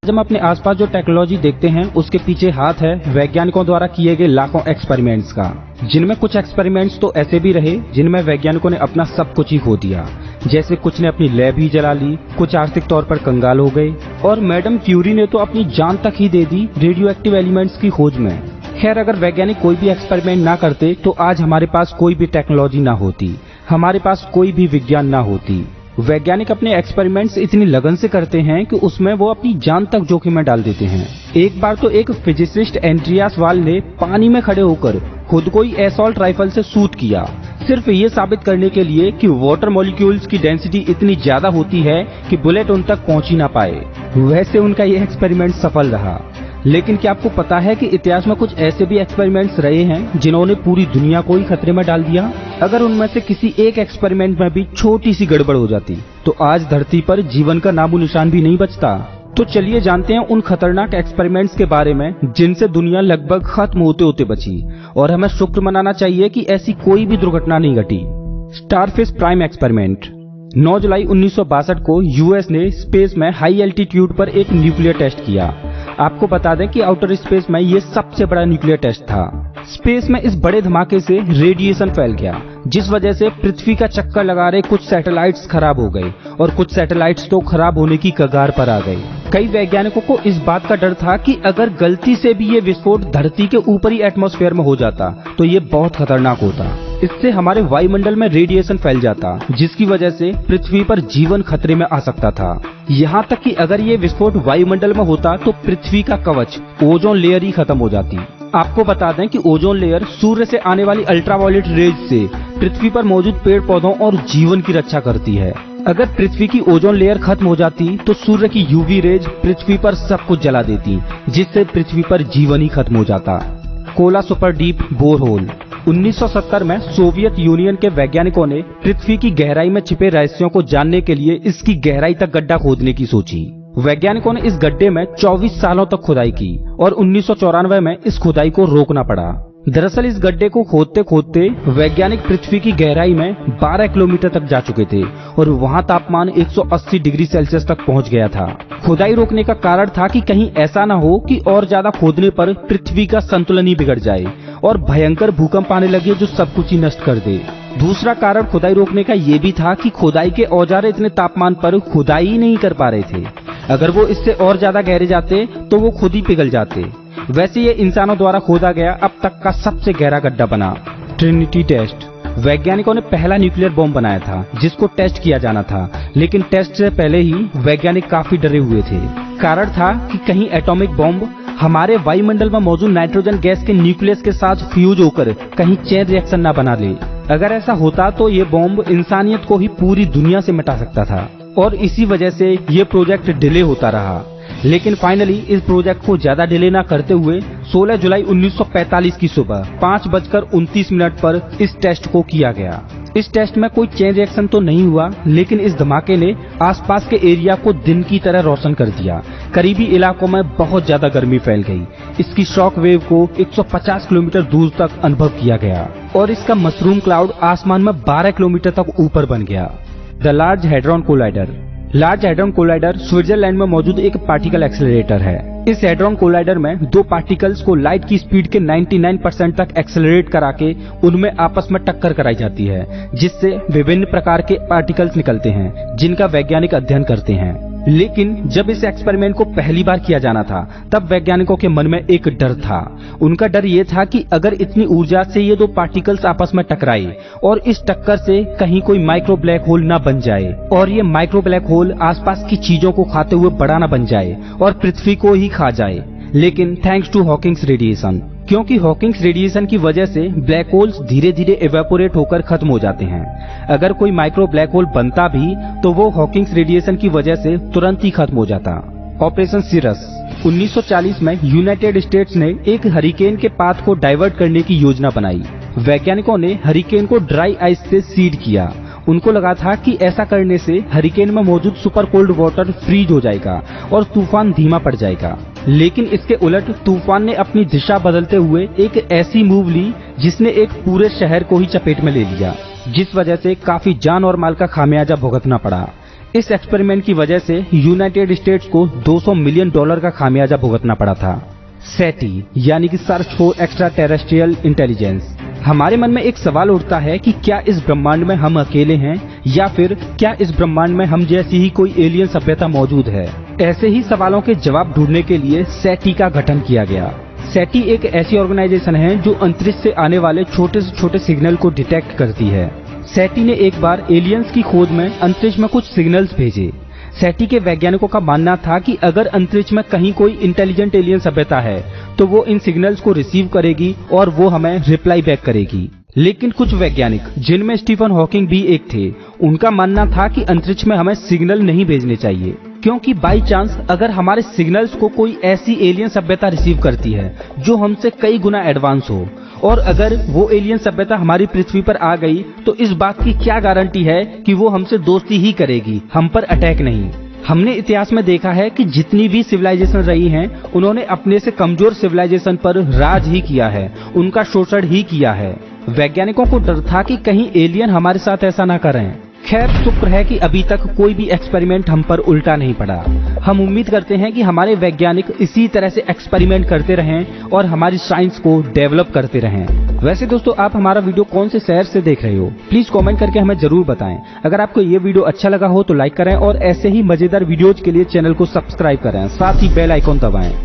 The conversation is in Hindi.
जब हम अपने आसपास जो टेक्नोलॉजी देखते हैं उसके पीछे हाथ है वैज्ञानिकों द्वारा किए गए लाखों एक्सपेरिमेंट्स का, जिनमें कुछ एक्सपेरिमेंट्स तो ऐसे भी रहे जिनमें वैज्ञानिकों ने अपना सब कुछ ही खो दिया। जैसे कुछ ने अपनी लैब ही जला ली, कुछ आर्थिक तौर पर कंगाल हो गए और मैडम क्यूरी ने तो अपनी जान तक ही दे दी रेडियो एक्टिव एलिमेंट्स की खोज में। खैर, अगर वैज्ञानिक कोई भी एक्सपेरिमेंट ना करते तो आज हमारे पास कोई भी टेक्नोलॉजी ना होती, हमारे पास कोई भी विज्ञान ना होती। वैज्ञानिक अपने एक्सपेरिमेंट्स इतनी लगन से करते हैं कि उसमें वो अपनी जान तक जोखिम में डाल देते हैं। एक बार तो एक फिजिसिस्ट एंड्रियास वाल ने पानी में खड़े होकर खुद को ही एसॉल्ट राइफल से शूट किया, सिर्फ ये साबित करने के लिए कि वाटर मॉलिक्यूल्स की डेंसिटी इतनी ज्यादा होती है कि बुलेट उन तक पहुंच ही ना पाए। वैसे उनका ये एक्सपेरिमेंट सफल रहा, लेकिन क्या आपको पता है कि इतिहास में कुछ ऐसे भी एक्सपेरिमेंट्स रहे हैं जिन्होंने पूरी दुनिया को ही खतरे में डाल दिया? अगर उनमें से किसी एक एक्सपेरिमेंट में भी छोटी सी गड़बड़ हो जाती तो आज धरती पर जीवन का नामो निशान भी नहीं बचता। तो चलिए जानते हैं उन खतरनाक एक्सपेरिमेंट्स के बारे में जिनसे दुनिया लगभग खत्म होते होते बची, और हमें शुक्र मनाना चाहिए कि ऐसी कोई भी दुर्घटना नहीं घटी। Starfish prime experiment. 9 जुलाई 1962 को यूएस ने स्पेस में हाई एल्टीट्यूड पर एक न्यूक्लियर टेस्ट किया। आपको बता दें कि आउटर स्पेस में ये सबसे बड़ा न्यूक्लियर टेस्ट था। स्पेस में इस बड़े धमाके से रेडिएशन फैल गया, जिस वजह से पृथ्वी का चक्कर लगा रहे कुछ सैटेलाइट्स खराब हो गए और कुछ सैटेलाइट्स तो खराब होने की कगार पर आ गए। कई वैज्ञानिकों को इस बात का डर था कि अगर गलती से भी ये विस्फोट धरती के ऊपरी एटमॉस्फेयर में हो जाता तो ये बहुत खतरनाक होता। इससे हमारे वायुमंडल में रेडिएशन फैल जाता, जिसकी वजह से पृथ्वी पर जीवन खतरे में आ सकता था। यहाँ तक कि अगर ये विस्फोट वायुमंडल में होता तो पृथ्वी का कवच ओजोन लेयर ही खत्म हो जाती। आपको बता दें कि ओजोन लेयर सूर्य से आने वाली अल्ट्रावायलेट रेज से पृथ्वी पर मौजूद पेड़ पौधों और जीवन की रक्षा करती है। अगर पृथ्वी की ओजोन लेयर खत्म हो जाती तो सूर्य की यूवी रेज पृथ्वी पर सब कुछ जला देती, जिससे पृथ्वी पर जीवन ही खत्म हो जाता। Kola super deep borehole. 1970 में सोवियत यूनियन के वैज्ञानिकों ने पृथ्वी की गहराई में छिपे रहस्यों को जानने के लिए इसकी गहराई तक गड्ढा खोदने की सोची। वैज्ञानिकों ने इस गड्ढे में 24 सालों तक खुदाई की और 1994 में इस खुदाई को रोकना पड़ा। दरअसल इस गड्ढे को खोदते खोदते वैज्ञानिक पृथ्वी की गहराई में 12 किलोमीटर तक जा चुके थे और वहां तापमान 180 डिग्री सेल्सियस तक पहुंच गया था। खुदाई रोकने का कारण था कि कहीं ऐसा न हो कि और ज्यादा खोदने पर पृथ्वी का संतुलन ही बिगड़ जाए और भयंकर भूकंप आने लगे जो सब कुछ ही नष्ट कर दे। दूसरा कारण खुदाई रोकने का ये भी था कि खुदाई के औजार इतने तापमान पर खुदाई ही नहीं कर पा रहे थे। अगर वो इससे और ज्यादा गहरे जाते तो वो खुद ही पिघल जाते। वैसे ये इंसानों द्वारा खोदा गया अब तक का सबसे गहरा गड्ढा बना। Trinity Test. वैज्ञानिकों ने पहला न्यूक्लियर बॉम्ब बनाया था जिसको टेस्ट किया जाना था, लेकिन टेस्ट से पहले ही वैज्ञानिक काफी डरे हुए थे। कारण था कि कहीं एटॉमिक बॉम्ब हमारे वायुमंडल में मौजूद नाइट्रोजन गैस के न्यूक्लियस के साथ फ्यूज होकर कहीं चेन रिएक्शन न बना ले। अगर ऐसा होता तो ये बॉम्ब इंसानियत को ही पूरी दुनिया से मिटा सकता था और इसी वजह से ये प्रोजेक्ट डिले होता रहा। लेकिन फाइनली इस प्रोजेक्ट को ज्यादा डिले न करते हुए 16 जुलाई 1945 की सुबह 5:29 पर इस टेस्ट को किया गया। इस टेस्ट में कोई चेन रिएक्शन तो नहीं हुआ, लेकिन इस धमाके ने आसपास के एरिया को दिन की तरह रोशन कर दिया। करीबी इलाकों में बहुत ज्यादा गर्मी फैल गई। इसकी शॉक वेव को 150 किलोमीटर दूर तक अनुभव किया गया और इसका मशरूम क्लाउड आसमान में 12 किलोमीटर तक ऊपर बन गया। The large hadron collider. Large hadron collider Switzerland में मौजूद एक पार्टिकल एक्सेलरेटर है। इस हैड्रॉन कोलाइडर में दो पार्टिकल्स को लाइट की स्पीड के 99% तक एक्सेलरेट करा के उनमें आपस में टक्कर कराई जाती है, जिससे विभिन्न प्रकार के पार्टिकल्स निकलते हैं जिनका वैज्ञानिक अध्ययन करते हैं। लेकिन जब इस एक्सपेरिमेंट को पहली बार किया जाना था तब वैज्ञानिकों के मन में एक डर था। उनका डर ये था कि अगर इतनी ऊर्जा से ये दो पार्टिकल्स आपस में टकराए और इस टक्कर से कहीं कोई माइक्रो ब्लैक होल न बन जाए और ये माइक्रो ब्लैक होल आसपास की चीजों को खाते हुए बड़ा न बन जाए और पृथ्वी को ही खा जाए। लेकिन थैंक्स टू हॉकिंग्स रेडिएशन, क्योंकि हॉकिंग्स रेडिएशन की वजह से ब्लैक होल्स धीरे धीरे इवेपोरेट होकर खत्म हो जाते हैं। अगर कोई माइक्रो ब्लैक होल बनता भी तो वो हॉकिंग्स रेडिएशन की वजह से तुरंत ही खत्म हो जाता। ऑपरेशन सिरस। 1940 में यूनाइटेड स्टेट्स ने एक हरिकेन के पाथ को डाइवर्ट करने की योजना बनाई। वैज्ञानिकों ने हरिकेन को ड्राई आइस से सीड किया। उनको लगा था कि ऐसा करने से हरिकेन में मौजूद सुपर कोल्ड वाटर फ्रीज हो जाएगा और तूफान धीमा पड़ जाएगा। लेकिन इसके उलट तूफान ने अपनी दिशा बदलते हुए एक ऐसी मूव ली जिसने एक पूरे शहर को ही चपेट में ले लिया, जिस वजह से काफी जान और माल का खामियाजा भुगतना पड़ा। इस एक्सपेरिमेंट की वजह से यूनाइटेड स्टेट्स को $200 मिलियन का खामियाजा भुगतना पड़ा था। SETI यानी कि search for extra terrestrial intelligence. हमारे मन में एक सवाल उठता है कि क्या इस ब्रह्मांड में हम अकेले हैं या फिर क्या इस ब्रह्मांड में हम जैसी ही कोई एलियन सभ्यता मौजूद है। ऐसे ही सवालों के जवाब ढूंढने के लिए SETI का गठन किया गया। SETI एक ऐसी ऑर्गेनाइजेशन है जो अंतरिक्ष से आने वाले छोटे से छोटे सिग्नल को डिटेक्ट करती है। SETI ने एक बार एलियंस की खोज में अंतरिक्ष में कुछ सिग्नल्स भेजे। SETI के वैज्ञानिकों का मानना था कि अगर अंतरिक्ष में कहीं कोई इंटेलिजेंट एलियन सभ्यता है तो वो इन सिग्नल्स को रिसीव करेगी और वो हमें रिप्लाई बैक करेगी। लेकिन कुछ वैज्ञानिक, जिनमें स्टीफन हॉकिंग भी एक थे, उनका मानना था कि अंतरिक्ष में हमें सिग्नल नहीं भेजने चाहिए, क्योंकि बाई चांस अगर हमारे सिग्नल्स को कोई ऐसी एलियन सभ्यता रिसीव करती है जो हमसे कई गुना एडवांस हो, और अगर वो एलियन सभ्यता हमारी पृथ्वी पर आ गई तो इस बात की क्या गारंटी है कि वो हमसे दोस्ती ही करेगी, हम पर अटैक नहीं। हमने इतिहास में देखा है कि जितनी भी सिविलाइजेशन रही हैं, उन्होंने अपने से कमजोर सिविलाइजेशन पर राज ही किया है, उनका शोषण ही किया है। वैज्ञानिकों को डर था कि कहीं एलियन हमारे साथ ऐसा ना करें। खैर, शुक्र है कि अभी तक कोई भी एक्सपेरिमेंट हम पर उल्टा नहीं पड़ा। हम उम्मीद करते हैं कि हमारे वैज्ञानिक इसी तरह से एक्सपेरिमेंट करते रहें और हमारी साइंस को डेवलप करते रहें। वैसे दोस्तों, आप हमारा वीडियो कौन से शहर से देख रहे हो, प्लीज कमेंट करके हमें जरूर बताएं। अगर आपको ये वीडियो अच्छा लगा हो तो लाइक करें और ऐसे ही मजेदार वीडियोज के लिए चैनल को सब्सक्राइब करें, साथ ही बेल आइकॉन दबाएं।